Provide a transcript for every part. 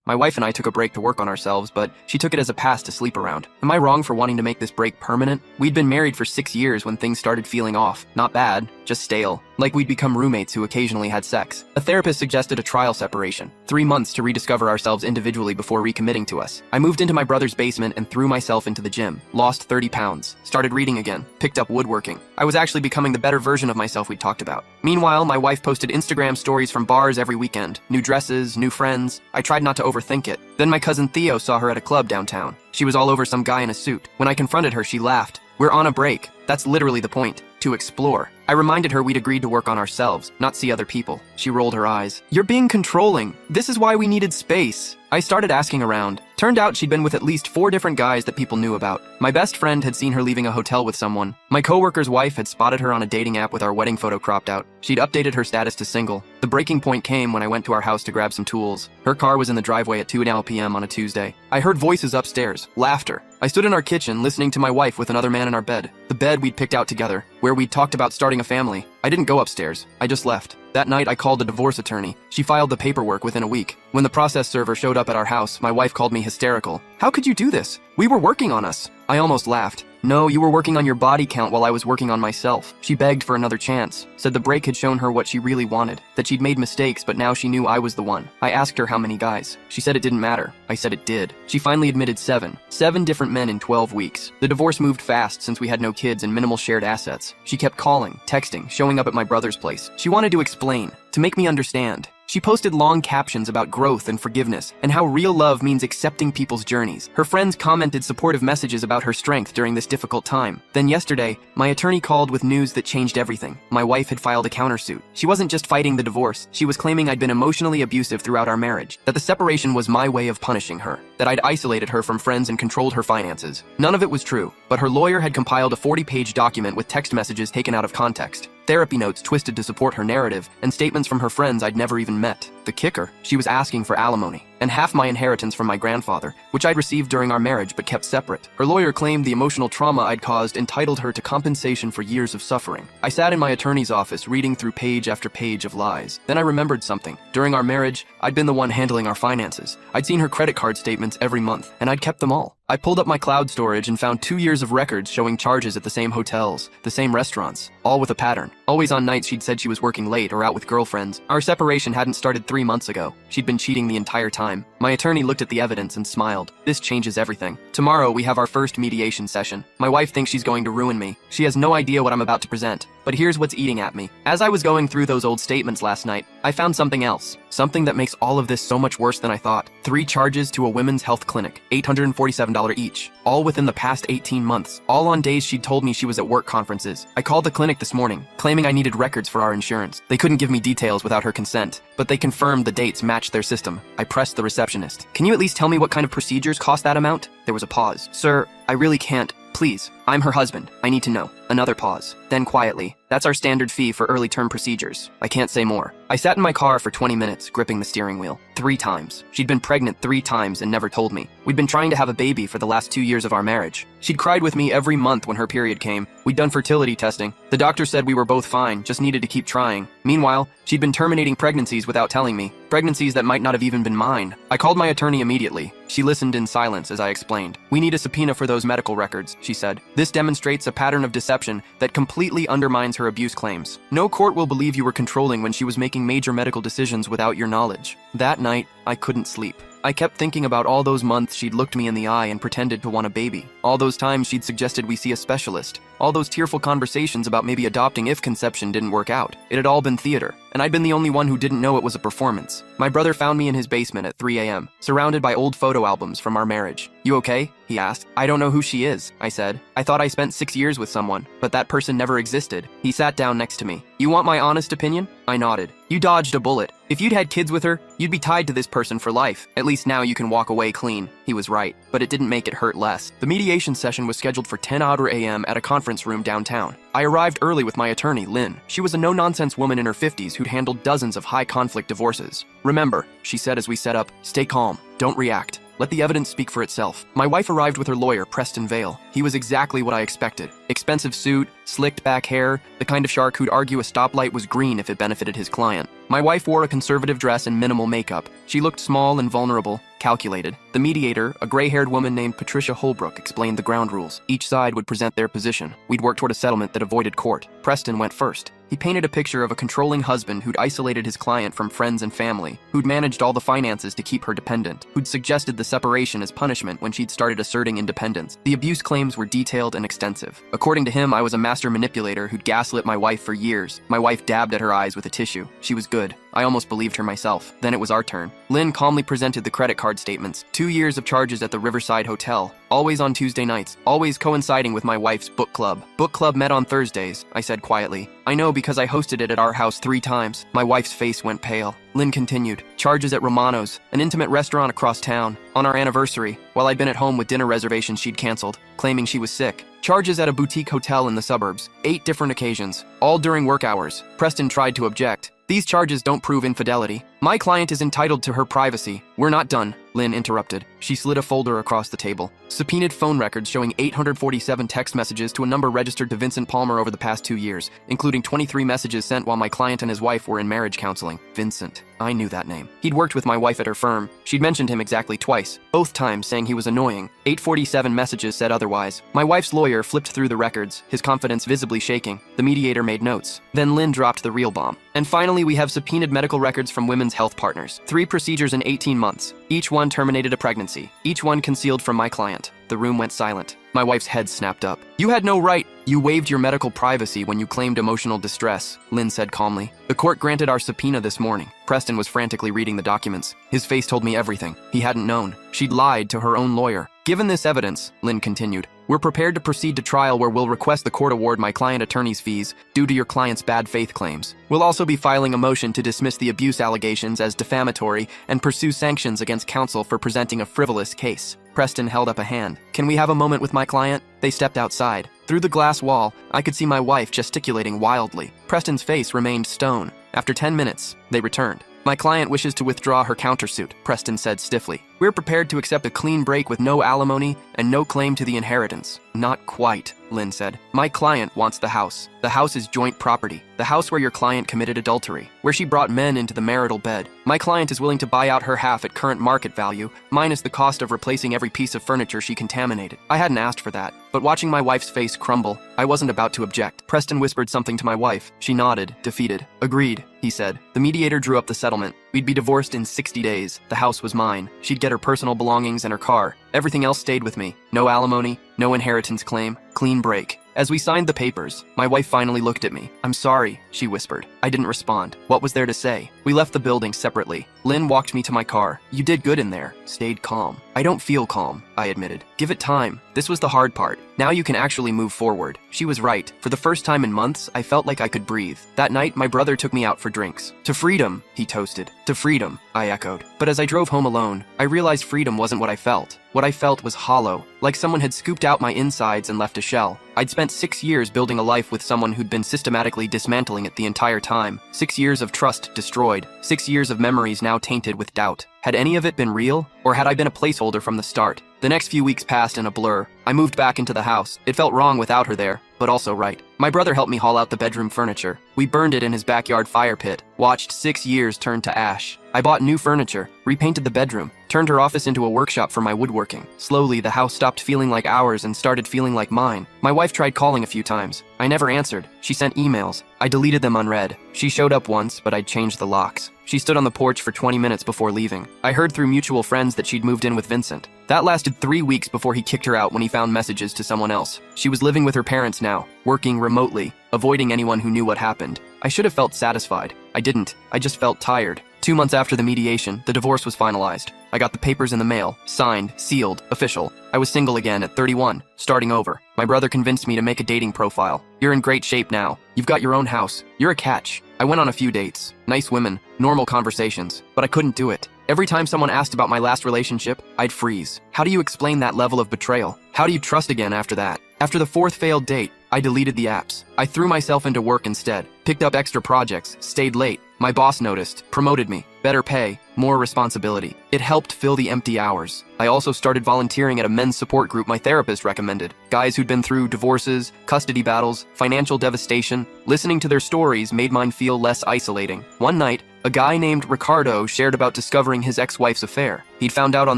My wife and I took a break to work on ourselves, but she took it as a pass to sleep around. Am I wrong for wanting to make this break permanent? We'd been married for 6 years when things started feeling off. Not bad, just stale. Like we'd become roommates who occasionally had sex. A therapist suggested a trial separation. 3 months to rediscover ourselves individually before recommitting to us. I moved into my brother's basement and threw myself into the gym. Lost 30 pounds. Started reading again. Picked up woodworking. I was actually becoming the better version of myself we'd talked about. Meanwhile, my wife posted Instagram stories from bars every weekend. New dresses, new friends. I tried not to overthink it. Then my cousin Theo saw her at a club downtown. She was all over some guy in a suit. When I confronted her, she laughed. We're on a break. That's literally the point. To explore. I reminded her we'd agreed to work on ourselves, not see other people. She rolled her eyes. You're being controlling. This is why we needed space. I started asking around. Turned out she'd been with at least 4 different guys that people knew about. My best friend had seen her leaving a hotel with someone. My coworker's wife had spotted her on a dating app with our wedding photo cropped out. She'd updated her status to single. The breaking point came when I went to our house to grab some tools. Her car was in the driveway at 2 p.m. on a Tuesday. I heard voices upstairs, laughter. I stood in our kitchen listening to my wife with another man in our bed. The bed we'd picked out together, where we'd talked about starting a family. I didn't go upstairs. I just left. That night, I called a divorce attorney. She filed the paperwork within a week. When the process server showed up at our house, my wife called me hysterical. How could you do this? We were working on us. I almost laughed. No, you were working on your body count while I was working on myself. She begged for another chance, said the break had shown her what she really wanted, that she'd made mistakes, but now she knew I was the one. I asked her how many guys. She said it didn't matter. I said it did. She finally admitted 7. 7 different men in 12 weeks. The divorce moved fast since we had no kids and minimal shared assets. She kept calling, texting, showing up at my brother's place. She wanted to explain, to make me understand. She posted long captions about growth and forgiveness, and how real love means accepting people's journeys. Her friends commented supportive messages about her strength during this difficult time. Then yesterday, my attorney called with news that changed everything. My wife had filed a countersuit. She wasn't just fighting the divorce, she was claiming I'd been emotionally abusive throughout our marriage, that the separation was my way of punishing her, that I'd isolated her from friends and controlled her finances. None of it was true, but her lawyer had compiled a 40-page document with text messages taken out of context. Therapy notes twisted to support her narrative, and statements from her friends I'd never even met. The kicker, she was asking for alimony, and half my inheritance from my grandfather, which I'd received during our marriage but kept separate. Her lawyer claimed the emotional trauma I'd caused entitled her to compensation for years of suffering. I sat in my attorney's office reading through page after page of lies. Then I remembered something. During our marriage, I'd been the one handling our finances. I'd seen her credit card statements every month, and I'd kept them all. I pulled up my cloud storage and found 2 years of records showing charges at the same hotels, the same restaurants, all with a pattern. Always on nights she'd said she was working late or out with girlfriends. Our separation hadn't started 3 months ago. She'd been cheating the entire time. My attorney looked at the evidence and smiled. This changes everything. Tomorrow we have our first mediation session. My wife thinks she's going to ruin me. She has no idea what I'm about to present. But here's what's eating at me. As I was going through those old statements last night, I found something else. Something that makes all of this so much worse than I thought. 3 charges to a women's health clinic, $847 each. All within the past 18 months. All on days she'd told me she was at work conferences. I called the clinic this morning, claiming I needed records for our insurance. They couldn't give me details without her consent, but they confirmed the dates matched their system. I pressed the receptionist. Can you at least tell me what kind of procedures cost that amount? There was a pause. Sir, I really can't. Please, I'm her husband. I need to know. Another pause. Then quietly, that's our standard fee for early term procedures. I can't say more. I sat in my car for 20 minutes, gripping the steering wheel. 3 times. She'd been pregnant 3 times and never told me. We'd been trying to have a baby for the last 2 years of our marriage. She'd cried with me every month when her period came. We'd done fertility testing. The doctor said we were both fine, just needed to keep trying. Meanwhile, she'd been terminating pregnancies without telling me. Pregnancies that might not have even been mine. I called my attorney immediately. She listened in silence as I explained. We need a subpoena for those medical records, she said. This demonstrates a pattern of deception that completely undermines her abuse claims. No court will believe you were controlling when she was making major medical decisions without your knowledge. That night, I couldn't sleep. I kept thinking about all those months she'd looked me in the eye and pretended to want a baby. All those times she'd suggested we see a specialist. All those tearful conversations about maybe adopting if conception didn't work out. It had all been theater, and I'd been the only one who didn't know it was a performance. My brother found me in his basement at 3 a.m., surrounded by old photo albums from our marriage. You okay? He asked. I don't know who she is, I said. I thought I spent 6 years with someone, but that person never existed. He sat down next to me. You want my honest opinion? I nodded. You dodged a bullet. If you'd had kids with her, you'd be tied to this person for life. At least now you can walk away clean. He was right, but it didn't make it hurt less. The mediation session was scheduled for 10 a.m. at a conference room downtown. I arrived early with my attorney, Lynn. She was a no-nonsense woman in her 50s who'd handled dozens of high-conflict divorces. Remember, she said as we set up, stay calm, don't react. Let the evidence speak for itself. My wife arrived with her lawyer, Preston Vale. He was exactly what I expected. Expensive suit, slicked back hair, the kind of shark who'd argue a stoplight was green if it benefited his client. My wife wore a conservative dress and minimal makeup. She looked small and vulnerable, calculated. The mediator, a gray-haired woman named Patricia Holbrook, explained the ground rules. Each side would present their position. We'd work toward a settlement that avoided court. Preston went first. He painted a picture of a controlling husband who'd isolated his client from friends and family, who'd managed all the finances to keep her dependent, who'd suggested the separation as punishment when she'd started asserting independence. The abuse claims were detailed and extensive. According to him, I was a master manipulator who'd gaslit my wife for years. My wife dabbed at her eyes with a tissue. She was good. I almost believed her myself. Then it was our turn. Lynn calmly presented the credit card statements. 2 years of charges at the Riverside Hotel, always on Tuesday nights, always coinciding with my wife's book club. Book club met on Thursdays, I said quietly. I know because I hosted it at our house 3 times. My wife's face went pale. Lynn continued. Charges at Romano's, an intimate restaurant across town, on our anniversary, while I'd been at home with dinner reservations she'd canceled, claiming she was sick. Charges at a boutique hotel in the suburbs. 8 different occasions, all during work hours. Preston tried to object. These charges don't prove infidelity. My client is entitled to her privacy. We're not done, Lynn interrupted. She slid a folder across the table. Subpoenaed phone records showing 847 text messages to a number registered to Vincent Palmer over the past 2 years, including 23 messages sent while my client and his wife were in marriage counseling. Vincent. I knew that name. He'd worked with my wife at her firm. She'd mentioned him exactly twice, both times saying he was annoying. 847 messages said otherwise. My wife's lawyer flipped through the records, his confidence visibly shaking. The mediator made notes. Then Lynn dropped the real bomb. And finally, we have subpoenaed medical records from women's health partners. 3 procedures in 18 months. Each one terminated a pregnancy. Each one concealed from my client. The room went silent. My wife's head snapped up. You had no right. You waived your medical privacy when you claimed emotional distress, Lynn said calmly. The court granted our subpoena this morning. Preston was frantically reading the documents. His face told me everything. He hadn't known. She'd lied to her own lawyer. Given this evidence, Lynn continued, we're prepared to proceed to trial where we'll request the court award my client attorney's fees due to your client's bad faith claims. We'll also be filing a motion to dismiss the abuse allegations as defamatory and pursue sanctions against counsel for presenting a frivolous case. Preston held up a hand. Can we have a moment with my client? They stepped outside. Through the glass wall, I could see my wife gesticulating wildly. Preston's face remained stone. After 10 minutes, they returned. My client wishes to withdraw her countersuit, Preston said stiffly. We're prepared to accept a clean break with no alimony and no claim to the inheritance. Not quite, Lynn said. My client wants the house. The house is joint property. The house where your client committed adultery, where she brought men into the marital bed. My client is willing to buy out her half at current market value, minus the cost of replacing every piece of furniture she contaminated. I hadn't asked for that, but watching my wife's face crumble, I wasn't about to object. Preston whispered something to my wife. She nodded, defeated. Agreed, he said. The mediator drew up the settlement. We'd be divorced in 60 days. The house was mine. She'd get her personal belongings and her car. Everything else stayed with me. No alimony, no inheritance claim, clean break. As we signed the papers, my wife finally looked at me. I'm sorry, she whispered. I didn't respond. What was there to say? We left the building separately. Lynn walked me to my car. You did good in there. Stayed calm. I don't feel calm, I admitted. Give it time. This was the hard part. Now you can actually move forward. She was right. For the first time in months, I felt like I could breathe. That night, my brother took me out for drinks. To freedom, he toasted. To freedom, I echoed. But as I drove home alone, I realized freedom wasn't what I felt. What I felt was hollow, like someone had scooped out my insides and left a shell. I'd spent 6 years building a life with someone who'd been systematically dismantling it the entire time. 6 years of trust destroyed. 6 years of memories now tainted with doubt. Had any of it been real, or had I been a placeholder from the start? The next few weeks passed in a blur. I moved back into the house. It felt wrong without her there, but also right. My brother helped me haul out the bedroom furniture. We burned it in his backyard fire pit, watched 6 years turn to ash. I bought new furniture, repainted the bedroom, turned her office into a workshop for my woodworking. Slowly, the house stopped feeling like ours and started feeling like mine. My wife tried calling a few times. I never answered. She sent emails. I deleted them unread. She showed up once, but I'd changed the locks. She stood on the porch for 20 minutes before leaving. I heard through mutual friends that she'd moved in with Vincent. That lasted 3 weeks before he kicked her out when he found messages to someone else. She was living with her parents now, working remotely, avoiding anyone who knew what happened. I should have felt satisfied. I didn't. I just felt tired. 2 months after the mediation, the divorce was finalized. I got the papers in the mail, signed, sealed, official. I was single again at 31, starting over. My brother convinced me to make a dating profile. You're in great shape now. You've got your own house. You're a catch. I went on a few dates. Nice women, normal conversations, but I couldn't do it. Every time someone asked about my last relationship, I'd freeze. How do you explain that level of betrayal? How do you trust again after that? After the 4th failed date, I deleted the apps. I threw myself into work instead, picked up extra projects, stayed late. My boss noticed, promoted me, better pay, more responsibility. It helped fill the empty hours. I also started volunteering at a men's support group my therapist recommended. Guys who'd been through divorces, custody battles, financial devastation. Listening to their stories made mine feel less isolating. One night, a guy named Ricardo shared about discovering his ex-wife's affair. He'd found out on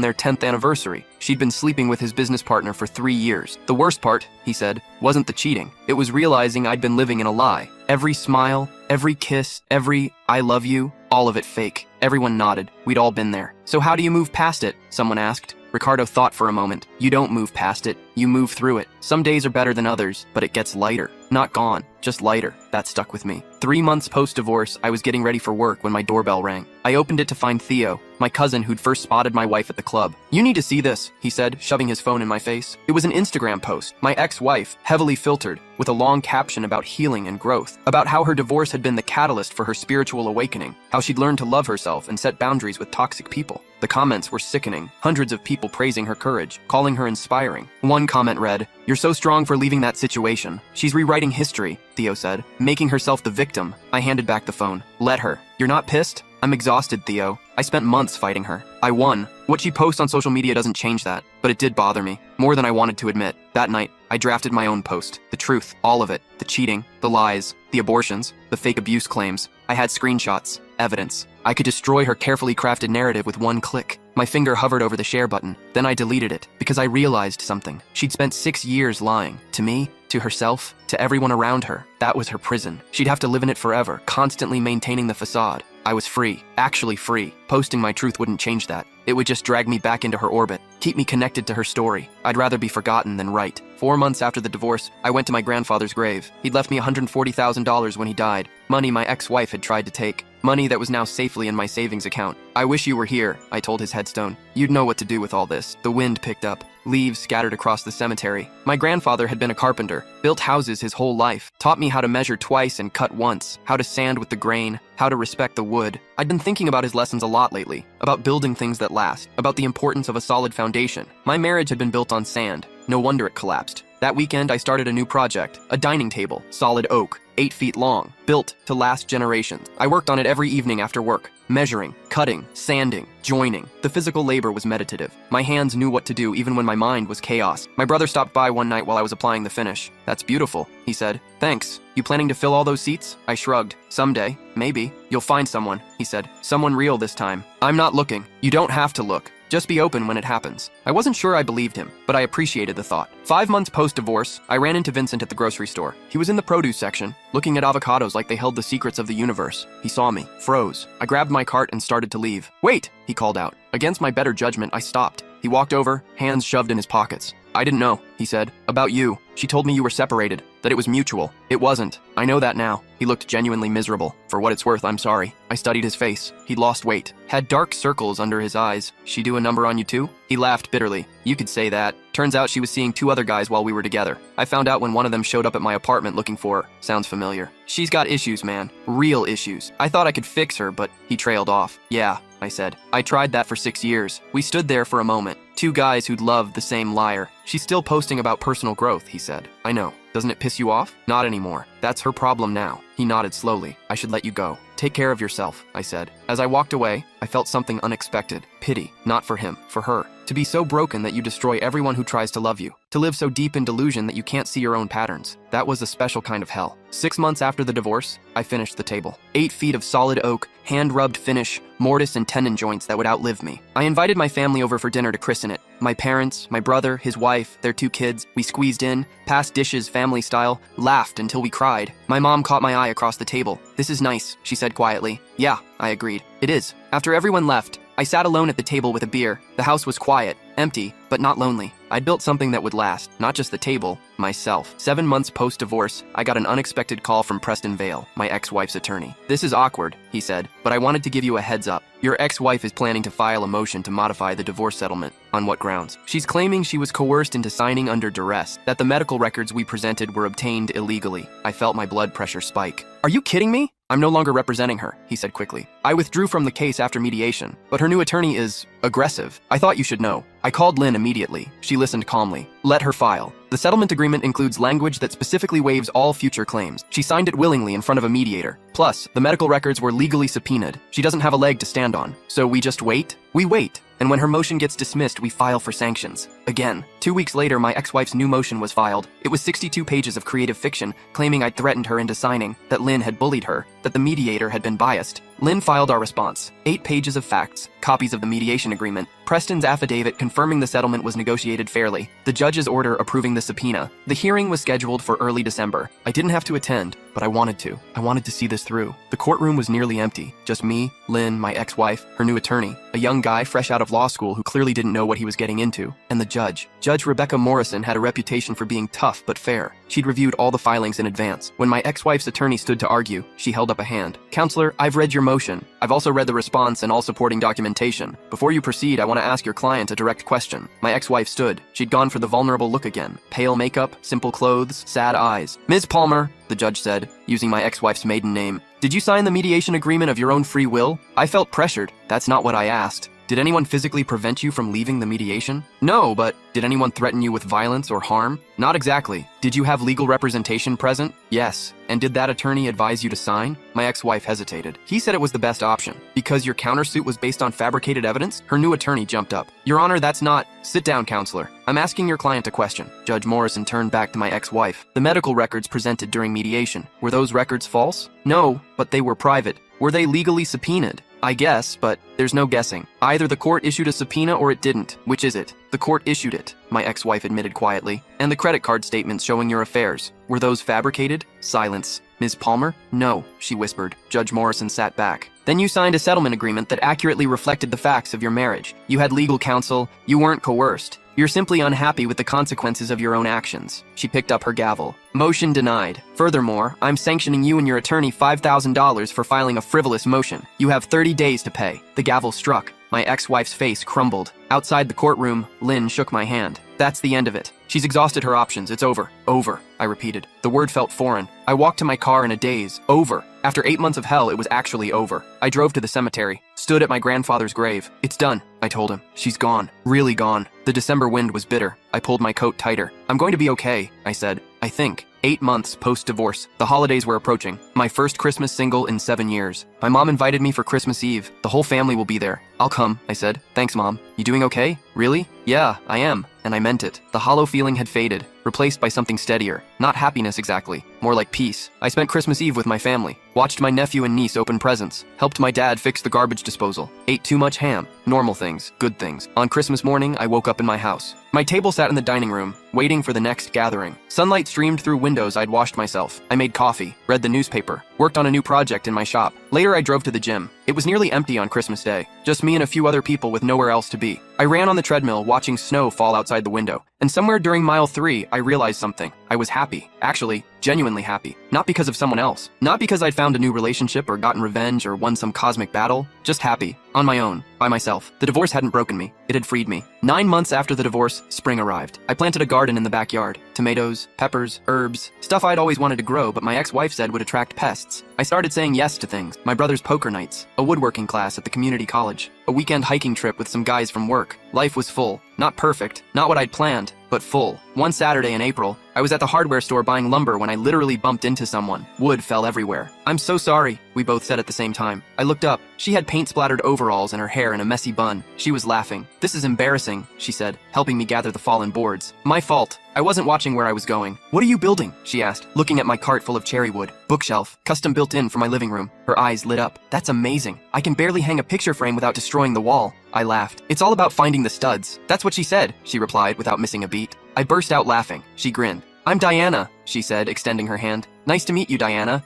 their 10th anniversary. She'd been sleeping with his business partner for 3 years. The worst part, he said, wasn't the cheating. It was realizing I'd been living in a lie. Every smile, every kiss, every I love you, all of it fake. Everyone nodded. We'd all been there. So how do you move past it? Someone asked. Ricardo thought for a moment. You don't move past it, you move through it. Some days are better than others, but it gets lighter. Not gone, just lighter. That stuck with me. 3 months post-divorce, I was getting ready for work when my doorbell rang. I opened it to find Theo, my cousin who'd first spotted my wife at the club. You need to see this, he said, shoving his phone in my face. It was an Instagram post, my ex-wife, heavily filtered, with a long caption about healing and growth, about how her divorce had been the catalyst for her spiritual awakening, how she'd learned to love herself and set boundaries with toxic people. The comments were sickening, hundreds of people praising her courage, calling her inspiring. One comment read, "You're so strong for leaving that situation. She's rewriting history," Theo said, making herself the victim. I handed back the phone. Let her. You're not pissed? I'm exhausted, Theo. I spent months fighting her. I won. What she posts on social media doesn't change that, but it did bother me, more than I wanted to admit. That night, I drafted my own post. The truth, all of it. The cheating, the lies, the abortions, the fake abuse claims. I had screenshots, evidence. I could destroy her carefully crafted narrative with one click. My finger hovered over the share button. Then I deleted it, because I realized something. She'd spent 6 years lying. To me, to herself, to everyone around her. That was her prison. She'd have to live in it forever, constantly maintaining the facade. I was free, actually free. Posting my truth wouldn't change that. It would just drag me back into her orbit, keep me connected to her story. I'd rather be forgotten than right. 4 months after the divorce, I went to my grandfather's grave. He'd left me $140,000 when he died, money my ex-wife had tried to take, money that was now safely in my savings account. I wish you were here, I told his headstone. You'd know what to do with all this. The wind picked up. Leaves scattered across the cemetery. My grandfather had been a carpenter, built houses his whole life, taught me how to measure twice and cut once, how to sand with the grain, how to respect the wood. I'd been thinking about his lessons a lot lately, about building things that last, about the importance of a solid foundation. My marriage had been built on sand. No wonder it collapsed. That weekend, I started a new project, a dining table, solid oak, 8 feet long, built to last generations. I worked on it every evening after work, measuring, cutting, sanding, joining. The physical labor was meditative. My hands knew what to do even when my mind was chaos. My brother stopped by one night while I was applying the finish. That's beautiful, he said. Thanks. You planning to fill all those seats? I shrugged. Someday, maybe. You'll find someone, he said. Someone real this time. I'm not looking. You don't have to look. Just be open when it happens. I wasn't sure I believed him, but I appreciated the thought. 5 months post-divorce, I ran into Vincent at the grocery store. He was in the produce section, looking at avocados like they held the secrets of the universe. He saw me, froze. I grabbed my cart and started to leave. Wait, he called out. Against my better judgment, I stopped. He walked over, hands shoved in his pockets. I didn't know, he said. About you. She told me you were separated, that it was mutual. It wasn't. I know that now. He looked genuinely miserable. For what it's worth, I'm sorry. I studied his face. He'd lost weight. Had dark circles under his eyes. She do a number on you too? He laughed bitterly. You could say that. Turns out she was seeing 2 other guys while we were together. I found out when one of them showed up at my apartment looking for her. Sounds familiar. She's got issues, man. Real issues. I thought I could fix her, but he trailed off. Yeah, I said. I tried that for 6 years. We stood there for a moment. 2 guys who'd loved the same liar. She's still posting about personal growth, he said. I know. Doesn't it piss you off? Not anymore. That's her problem now. He nodded slowly. I should let you go. Take care of yourself, I said. As I walked away, I felt something unexpected. Pity. Not for him, for her. To be so broken that you destroy everyone who tries to love you. To live so deep in delusion that you can't see your own patterns. That was a special kind of hell. 6 months after the divorce, I finished the table. 8 feet of solid oak, hand-rubbed finish, mortise and tendon joints that would outlive me. I invited my family over for dinner to christen it. My parents, my brother, his wife, their 2 kids. We squeezed in, passed dishes family style, laughed until we cried. My mom caught my eye across the table. This is nice, she said quietly. Yeah, I agreed. It is. After everyone left, I sat alone at the table with a beer. The house was quiet, empty, but not lonely. I'd built something that would last, not just the table, myself. 7 months post-divorce, I got an unexpected call from Preston Vale, my ex-wife's attorney. This is awkward, he said, but I wanted to give you a heads up. Your ex-wife is planning to file a motion to modify the divorce settlement. On what grounds? She's claiming she was coerced into signing under duress, that the medical records we presented were obtained illegally. I felt my blood pressure spike. Are you kidding me? I'm no longer representing her, he said quickly. I withdrew from the case after mediation, but her new attorney is aggressive. I thought you should know. I called Lynn immediately. She listened calmly. Let her file. The settlement agreement includes language that specifically waives all future claims. She signed it willingly in front of a mediator. Plus, the medical records were legally subpoenaed. She doesn't have a leg to stand on. So we just wait? We wait. And when her motion gets dismissed, we file for sanctions. Again. 2 weeks later, my ex-wife's new motion was filed. It was 62 pages of creative fiction, claiming I'd threatened her into signing, that Lynn had bullied her, that the mediator had been biased. Lynn filed our response. 8 pages of facts, copies of the mediation agreement, Preston's affidavit confirming the settlement was negotiated fairly, the judge's order approving the subpoena. The hearing was scheduled for early December. I didn't have to attend, but I wanted to. I wanted to see this through. The courtroom was nearly empty. Just me, Lynn, my ex-wife, her new attorney, a young guy fresh out of law school who clearly didn't know what he was getting into, and the judge. Judge Rebecca Morrison had a reputation for being tough but fair. She'd reviewed all the filings in advance. When my ex-wife's attorney stood to argue, she held up a hand. Counselor, I've read your motion. I've also read the response and all supporting documentation. Before you proceed, I want to ask your client a direct question. My ex-wife stood. She'd gone for the vulnerable look again. Pale makeup, simple clothes, sad eyes. Ms. Palmer, the judge said, using my ex-wife's maiden name, did you sign the mediation agreement of your own free will? I felt pressured. That's not what I asked. Did anyone physically prevent you from leaving the mediation? No, but did anyone threaten you with violence or harm? Not exactly. Did you have legal representation present? Yes. And did that attorney advise you to sign? My ex-wife hesitated. He said it was the best option. Because your countersuit was based on fabricated evidence? Her new attorney jumped up. Your Honor, that's not... Sit down, counselor. I'm asking your client a question. Judge Morrison turned back to my ex-wife. The medical records presented during mediation. Were those records false? No, but they were private. Were they legally subpoenaed? I guess, but there's no guessing. Either the court issued a subpoena or it didn't. Which is it? The court issued it, my ex-wife admitted quietly. And the credit card statements showing your affairs. Were those fabricated? Silence. Ms. Palmer? No, she whispered. Judge Morrison sat back. Then you signed a settlement agreement that accurately reflected the facts of your marriage. You had legal counsel. You weren't coerced. You're simply unhappy with the consequences of your own actions. She picked up her gavel. Motion denied. Furthermore, I'm sanctioning you and your attorney $5,000 for filing a frivolous motion. You have 30 days to pay. The gavel struck. My ex-wife's face crumbled. Outside the courtroom, Lynn shook my hand. That's the end of it. She's exhausted her options. It's over. Over, I repeated. The word felt foreign. I walked to my car in a daze. Over. After 8 months of hell, it was actually over. I drove to the cemetery, stood at my grandfather's grave. It's done, I told him. She's gone. Really gone. The December wind was bitter. I pulled my coat tighter. I'm going to be okay, I said. I think. 8 months post-divorce. The holidays were approaching. My first Christmas single in 7 years. My mom invited me for Christmas Eve. The whole family will be there. I'll come, I said. Thanks, Mom. You doing okay? Really? Yeah, I am. And I meant it. The hollow feeling had faded, replaced by something steadier. Not happiness exactly, more like peace. I spent Christmas Eve with my family, watched my nephew and niece open presents, helped my dad fix the garbage disposal, ate too much ham. Normal things, good things. On Christmas morning, I woke up in my house. My table sat in the dining room, waiting for the next gathering. Sunlight streamed through windows. I'd washed myself. I made coffee, read the newspaper, worked on a new project in my shop. Later, I drove to the gym. It was nearly empty on Christmas Day, just me and a few other people with nowhere else to be. I ran on the treadmill, watching snow fall outside the window. And somewhere during mile 3, I realized something. I was happy. Actually, genuinely happy. Not because of someone else. Not because I'd found a new relationship or gotten revenge or won some cosmic battle. Just happy. On my own. By myself. The divorce hadn't broken me. It had freed me. 9 months after the divorce, spring arrived. I planted a garden in the backyard. Tomatoes, peppers, herbs, stuff I'd always wanted to grow but my ex-wife said would attract pests. I started saying yes to things. My brother's poker nights, a woodworking class at the community college, a weekend hiking trip with some guys from work. Life was full. Not perfect, not what I'd planned, but full. One Saturday in April, I was at the hardware store buying lumber when I literally bumped into someone. Wood fell everywhere. I'm so sorry, we both said at the same time. I looked up. She had paint-splattered overalls and her hair in a messy bun. She was laughing. This is embarrassing, she said, helping me gather the fallen boards. My fault. I wasn't watching where I was going. What are you building? She asked, looking at my cart full of cherry wood. Bookshelf, custom built in for my living room. Her eyes lit up. That's amazing. I can barely hang a picture frame without destroying the wall. I laughed. It's all about finding the studs. That's what she said, she replied without missing a beat. I burst out laughing. She grinned. I'm Diana, she said, extending her hand. Nice to meet you, Diana.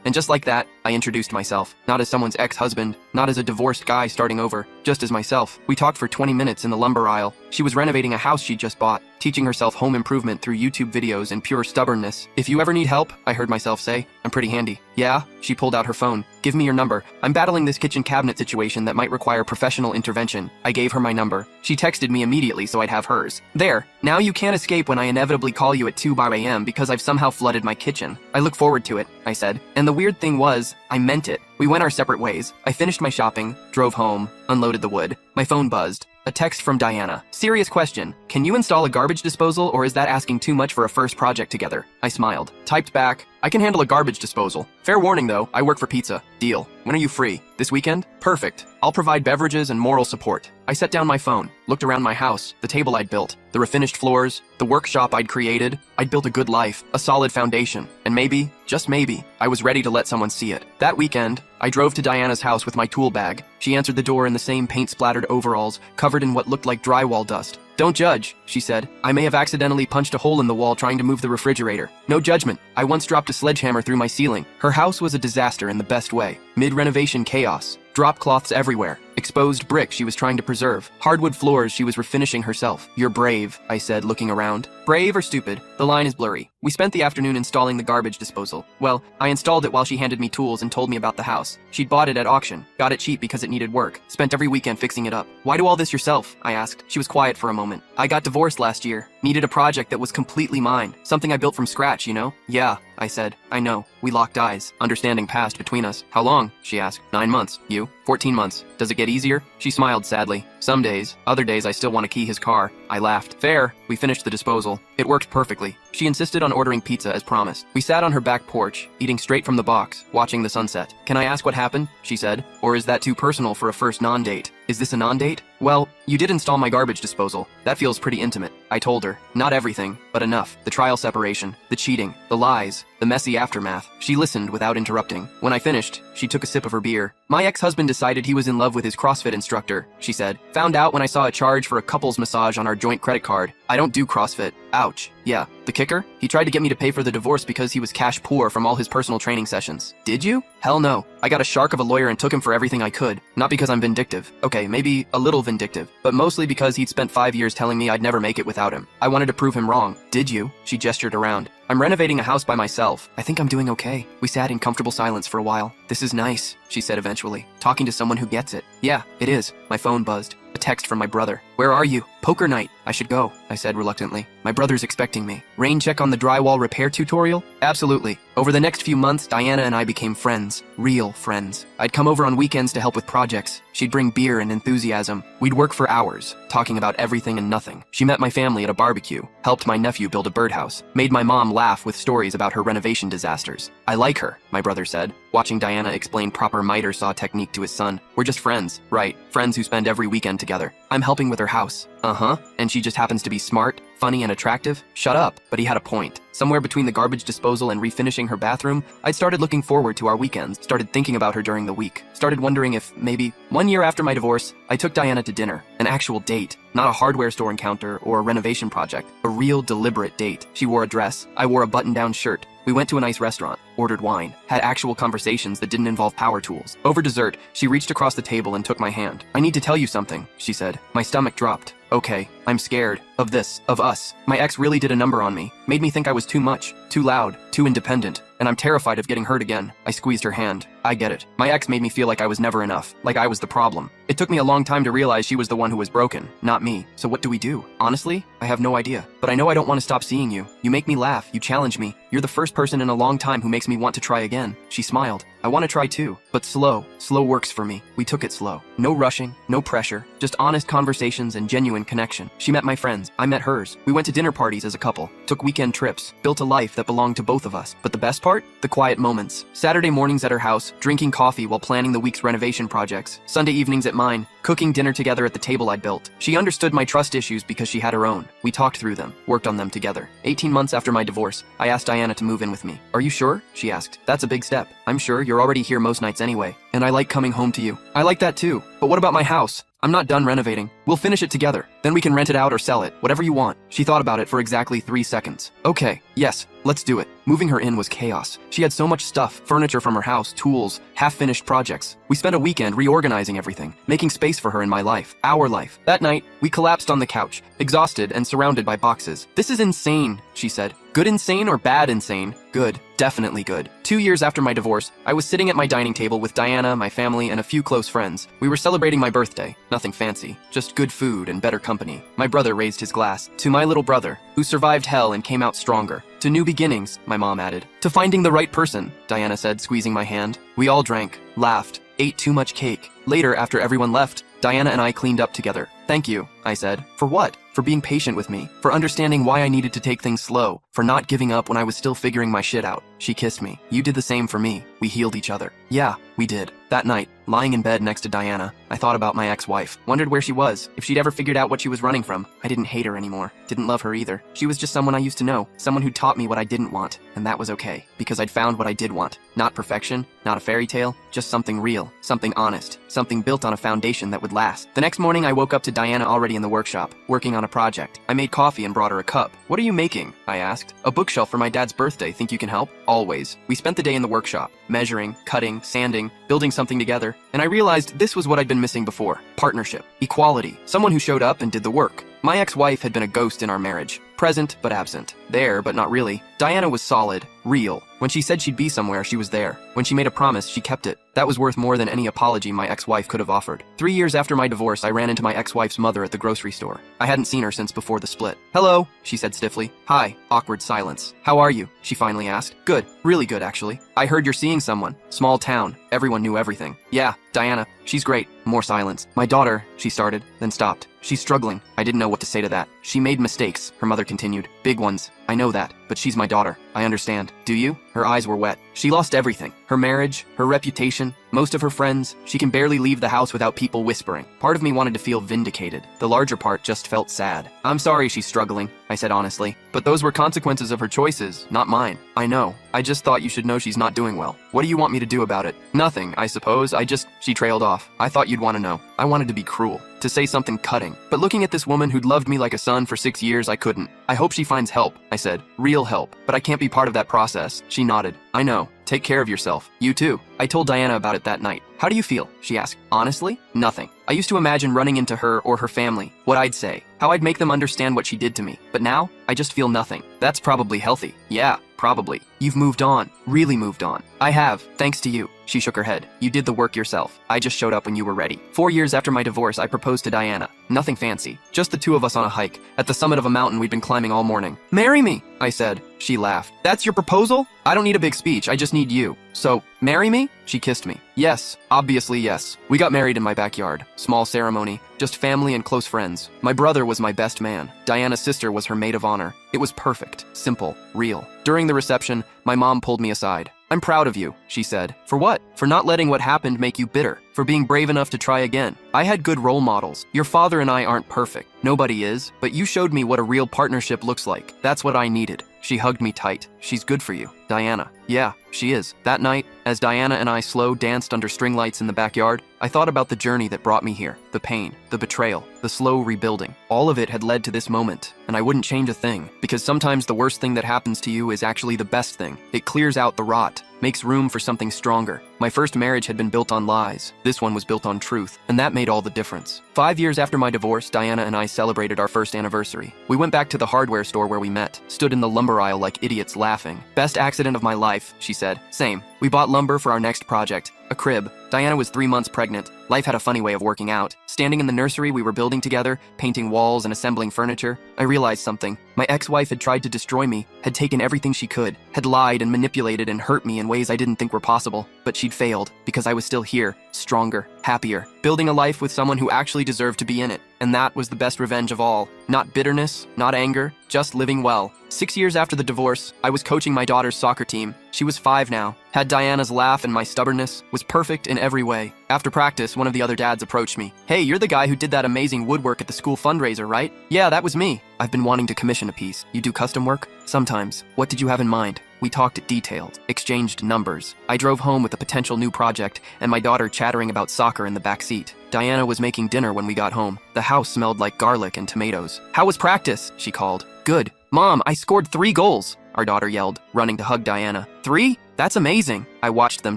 And just like that, I introduced myself. Not as someone's ex-husband, not as a divorced guy starting over, just as myself. We talked for 20 minutes in the lumber aisle. She was renovating a house she'd just bought, teaching herself home improvement through YouTube videos and pure stubbornness. If you ever need help, I heard myself say, I'm pretty handy. Yeah? She pulled out her phone. Give me your number. I'm battling this kitchen cabinet situation that might require professional intervention. I gave her my number. She texted me immediately so I'd have hers. There. Now you can't escape when I inevitably call you at 2 a.m. because I've somehow flooded my kitchen. I look forward to it, I said. And the weird thing was, I meant it. We went our separate ways. I finished my shopping, drove home, unloaded the wood. My phone buzzed. A text from Diana. Serious question. Can you install a garbage disposal, or is that asking too much for a first project together? I smiled. Typed back, I can handle a garbage disposal. Fair warning though, I work for pizza. Deal. When are you free? This weekend? Perfect. I'll provide beverages and moral support. I set down my phone, looked around my house, the table I'd built, the refinished floors, the workshop I'd created. I'd built a good life, a solid foundation, and maybe, just maybe, I was ready to let someone see it. That weekend, I drove to Diana's house with my tool bag. She answered the door in the same paint-splattered overalls, covered in what looked like drywall dust. Don't judge, she said. I may have accidentally punched a hole in the wall trying to move the refrigerator. No judgment. I once dropped a sledgehammer through my ceiling. Her house was a disaster in the best way. Mid-renovation chaos. Drop cloths everywhere. Exposed brick she was trying to preserve. Hardwood floors she was refinishing herself. You're brave, I said, looking around. Brave or stupid? The line is blurry. We spent the afternoon installing the garbage disposal. Well, I installed it while she handed me tools and told me about the house. She'd bought it at auction. Got it cheap because it needed work. Spent every weekend fixing it up. Why do all this yourself? I asked. She was quiet for a moment. I got divorced last year. Needed a project that was completely mine. Something I built from scratch, you know? Yeah, I said. I know. We locked eyes. Understanding passed between us. How long? She asked. 9 months. You? 14 months. Does it get easier? She smiled sadly. Some days. Other days I still want to key his car. I laughed. Fair. We finished the disposal. It worked perfectly. She insisted on ordering pizza as promised. We sat on her back porch, eating straight from the box, watching the sunset. Can I ask what happened? She said. Or is that too personal for a first non-date? Is this a non-date? Well, you did install my garbage disposal. That feels pretty intimate. I told her. Not everything, but enough. The trial separation, the cheating, the lies, the messy aftermath. She listened without interrupting. When I finished, she took a sip of her beer. My ex-husband decided he was in love with his CrossFit instructor, she said. Found out when I saw a charge for a couples massage on our joint credit card. I don't do CrossFit. Ouch. Yeah. The kicker? He tried to get me to pay for the divorce because he was cash poor from all his personal training sessions. Did you? Hell no. I got a shark of a lawyer and took him for everything I could. Not because I'm vindictive. Okay, maybe a little vindictive. But mostly because he'd spent 5 years telling me I'd never make it without him. I wanted to prove him wrong. Did you? She gestured around. I'm renovating a house by myself. I think I'm doing okay. We sat in comfortable silence for a while. This is nice, she said eventually. Talking to someone who gets it. Yeah, it is. My phone buzzed. A text from my brother. Where are you? Poker night. I should go, I said reluctantly. My brother's expecting me. Rain check on the drywall repair tutorial? Absolutely. Over the next few months, Diana and I became friends. Real friends. I'd come over on weekends to help with projects. She'd bring beer and enthusiasm. We'd work for hours, talking about everything and nothing. She met my family at a barbecue, helped my nephew build a birdhouse, made my mom laugh with stories about her renovation disasters. I like her, my brother said, watching Diana explain proper miter saw technique to his son. We're just friends, right? Friends who spend every weekend together. I'm helping with her house. Uh-huh. And she just happens to be smart, funny, and attractive? Shut up. But he had a point. Somewhere between the garbage disposal and refinishing her bathroom, I'd started looking forward to our weekends, started thinking about her during the week, started wondering if, maybe, 1 year after my divorce, I took Diana to dinner. An actual date. Not a hardware store encounter or a renovation project. A real, deliberate date. She wore a dress. I wore a button-down shirt. We went to a nice restaurant, ordered wine, had actual conversations that didn't involve power tools. Over dessert, she reached across the table and took my hand. I need to tell you something, she said. My stomach dropped. Okay, I'm scared. Of this. Of us. My ex really did a number on me. Made me think I was too much. Too loud. Too independent. And I'm terrified of getting hurt again. I squeezed her hand. I get it. My ex made me feel like I was never enough. Like I was the problem. It took me a long time to realize she was the one who was broken, not me. So what do we do? Honestly, I have no idea. But I know I don't want to stop seeing you. You make me laugh. You challenge me. You're the first person in a long time who makes me want to try again. She smiled. I want to try too. But slow. Slow works for me. We took it slow. No rushing. No pressure. Just honest conversations and genuine connection. She met my friends. I met hers. We went to dinner parties as a couple. Took weekend trips. Built a life that belonged to both of us. But the best part? The quiet moments. Saturday mornings at her house, drinking coffee while planning the week's renovation projects. Sunday evenings at mine, cooking dinner together at the table I'd built. She understood my trust issues because she had her own. We talked through them, worked on them together. 18 months after my divorce, I asked Diana to move in with me. Are you sure? She asked. That's a big step. I'm sure. You're already here most nights anyway. And I like coming home to you. I like that too. But what about my house? I'm not done renovating. We'll finish it together. Then we can rent it out or sell it, whatever you want. She thought about it for exactly 3 seconds. Okay, yes, let's do it. Moving her in was chaos. She had so much stuff, furniture from her house, tools, half-finished projects. We spent a weekend reorganizing everything, making space for her in my life, our life. That night, we collapsed on the couch, exhausted and surrounded by boxes. This is insane, she said. Good insane or bad insane? Good. Definitely good. 2 years after my divorce, I was sitting at my dining table with Diana, my family, and a few close friends. We were celebrating my birthday. Nothing fancy, just good food and better company. company. My brother raised his glass. To my little brother, who survived hell and came out stronger. To new beginnings, my mom added. To finding the right person, Diana said, squeezing my hand. We all drank, laughed, ate too much cake. Later, after everyone left, Diana and I cleaned up together. Thank you, I said. For what? For being patient with me, for understanding why I needed to take things slow, for not giving up when I was still figuring my shit out. She kissed me. You did the same for me. We healed each other. Yeah, we did. That night, lying in bed next to Diana, I thought about my ex-wife. Wondered where she was, if she'd ever figured out what she was running from. I didn't hate her anymore. Didn't love her either. She was just someone I used to know, someone who taught me what I didn't want. And that was okay, because I'd found what I did want. Not perfection, not a fairy tale, just something real, something honest, something built on a foundation that would last. The next morning, I woke up to Diana already in the workshop, working on a project. I made coffee and brought her a cup. What are you making? I asked. A bookshelf for my dad's birthday. Think you can help? Always. We spent the day in the workshop, measuring, cutting, sanding, building something together, and I realized this was what I'd been missing before. Partnership, equality, someone who showed up and did the work. My ex-wife had been a ghost in our marriage. Present, but absent. There, but not really. Diana was solid, real. When she said she'd be somewhere, she was there. When she made a promise, she kept it. That was worth more than any apology my ex-wife could have offered. 3 years after my divorce, I ran into my ex-wife's mother at the grocery store. I hadn't seen her since before the split. Hello, she said stiffly. Hi, awkward silence. How are you? She finally asked. Good, really good actually. I heard you're seeing someone. Small town. Everyone knew everything. Yeah, Diana. She's great. More silence. My daughter, she started, then stopped. She's struggling. I didn't know what to say to that. She made mistakes, her mother continued. Big ones. I know that, but she's my daughter. I understand. Do you? Her eyes were wet. She lost everything. Her marriage, her reputation, most of her friends. She can barely leave the house without people whispering. Part of me wanted to feel vindicated. The larger part just felt sad. I'm sorry she's struggling, I said honestly. But those were consequences of her choices, not mine. I know. I just thought you should know she's not doing well. What do you want me to do about it? Nothing, I suppose. She trailed off. I thought you'd want to know. I wanted to be cruel, to say something cutting. But looking at this woman who'd loved me like a son for 6 years, I couldn't. I hope she finds help, I said. Real help. But I can't be part of that process. She nodded. I know. Take care of yourself. You too. I told Diana about it that night. How do you feel? She asked. Honestly? Nothing. I used to imagine running into her or her family, what I'd say, how I'd make them understand what she did to me. But now, I just feel nothing. That's probably healthy. Yeah, probably. You've moved on. Really moved on. I have, thanks to you. She shook her head. You did the work yourself. I just showed up when you were ready. 4 years after my divorce, I proposed to Diana. Nothing fancy. Just the two of us on a hike, at the summit of a mountain we'd been climbing all morning. Marry me, I said. She laughed. That's your proposal? I don't need a big speech, I just need you. So, marry me? She kissed me. Yes, obviously yes. We got married in my backyard. Small ceremony, just family and close friends. My brother was my best man. Diana's sister was her maid of honor. It was perfect, simple, real. During the reception, my mom pulled me aside. I'm proud of you, she said. For what? For not letting what happened make you bitter. For being brave enough to try again. I had good role models. Your father and I aren't perfect. Nobody is. But you showed me what a real partnership looks like. That's what I needed. She hugged me tight. She's good for you, Diana. Yeah, she is. That night, as Diana and I slow danced under string lights in the backyard, I thought about the journey that brought me here. The pain, the betrayal, the slow rebuilding. All of it had led to this moment, and I wouldn't change a thing. Because sometimes the worst thing that happens to you is actually the best thing. It clears out the rot, makes room for something stronger. My first marriage had been built on lies. This one was built on truth, and that made all the difference. 5 years after my divorce, Diana and I celebrated our first anniversary. We went back to the hardware store where we met, stood in the lumber aisle like idiots laughing. Best accident of my life, she said. Same. We bought lumber for our next project, a crib. Diana was 3 months pregnant. Life had a funny way of working out. Standing in the nursery we were building together, painting walls and assembling furniture, I realized something. My ex-wife had tried to destroy me, had taken everything she could, had lied and manipulated and hurt me in ways I didn't think were possible. But she'd failed, because I was still here, stronger, happier, building a life with someone who actually deserved to be in it. And that was the best revenge of all. Not bitterness, not anger, just living well. 6 years after the divorce, I was coaching my daughter's soccer team. She was 5 now, had Diana's laugh and my stubbornness, was perfect in every way. After practice, one of the other dads approached me. Hey, you're the guy who did that amazing woodwork at the school fundraiser, right? Yeah, that was me. I've been wanting to commission a piece. You do custom work? Sometimes. What did you have in mind? We talked detailed, exchanged numbers. I drove home with a potential new project, and my daughter chattering about soccer in the back seat. Diana was making dinner when we got home. The house smelled like garlic and tomatoes. How was practice? She called. Good. "Mom, I scored 3 goals," our daughter yelled, running to hug Diana. 3? That's amazing. I watched them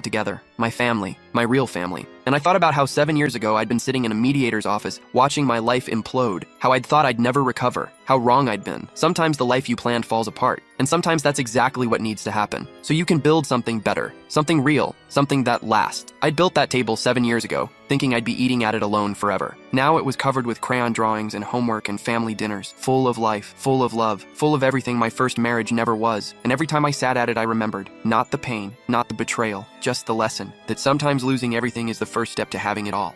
together. My family. My real family. And I thought about how 7 years ago I'd been sitting in a mediator's office watching my life implode, how I'd thought I'd never recover, how wrong I'd been. Sometimes the life you planned falls apart, and sometimes that's exactly what needs to happen. So you can build something better, something real, something that lasts. I'd built that table 7 years ago, thinking I'd be eating at it alone forever. Now it was covered with crayon drawings and homework and family dinners, full of life, full of love, full of everything my first marriage never was. And every time I sat at it, I remembered, not the pain, not the betrayal, just the lesson, that sometimes losing everything is the first step to having it all.